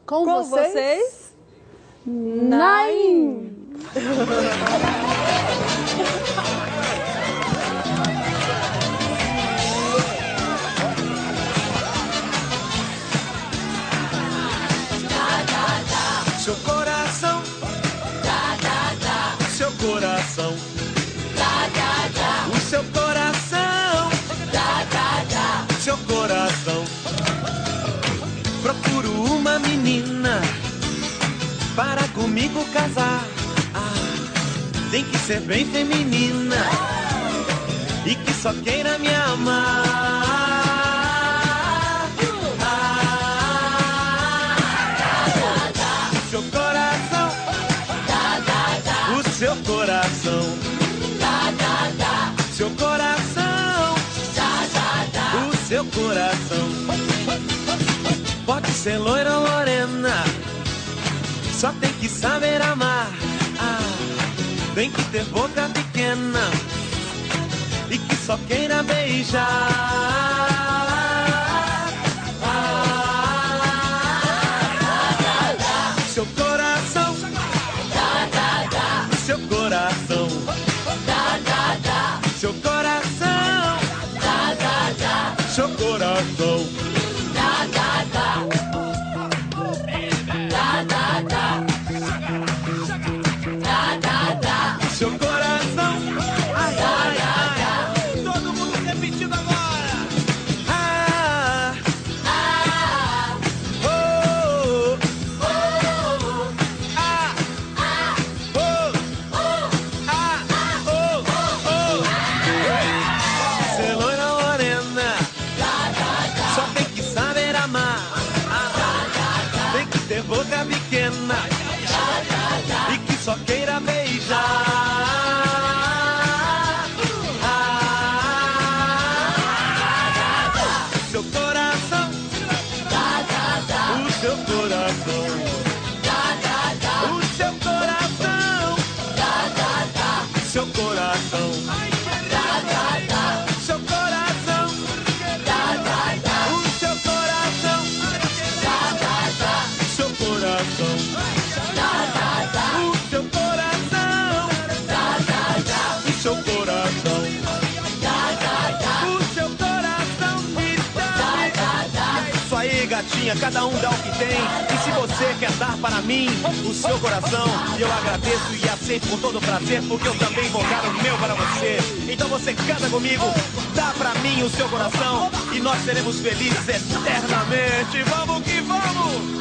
Com vocês, Naim! Seu coração, seu coração, o seu coração, seu coração. Procuro uma menina para comigo casar. Tem que ser bem feminina e que só queira me amar. Seu coração, o seu coração, seu coração, o seu coração. Pode ser loira ou morena, só tem que saber amar. Tem que ter boca pequena e que só queira beijar. Seu coração, seu coração, seu coração, seu coração. Seu coração, ai, ai, ai. Todo mundo repetindo agora. Oh, Ser loira ou morena, só tem que saber amar. Tem que ter boca pequena e que só queira beijar. Seu coração, o seu coração, o seu coração, seu coração, seu coração, o seu coração, seu coração, o seu coração, o seu coração, o seu coração me dá. Isso aí, gatinha, cada um dá o que tem. E se você quer dar para mim o seu coração, eu agradeço e aceito com todo prazer, porque eu também vou dar o meu para você. Então você canta comigo, dá para mim o seu coração e nós seremos felizes eternamente. Vamos que vamos!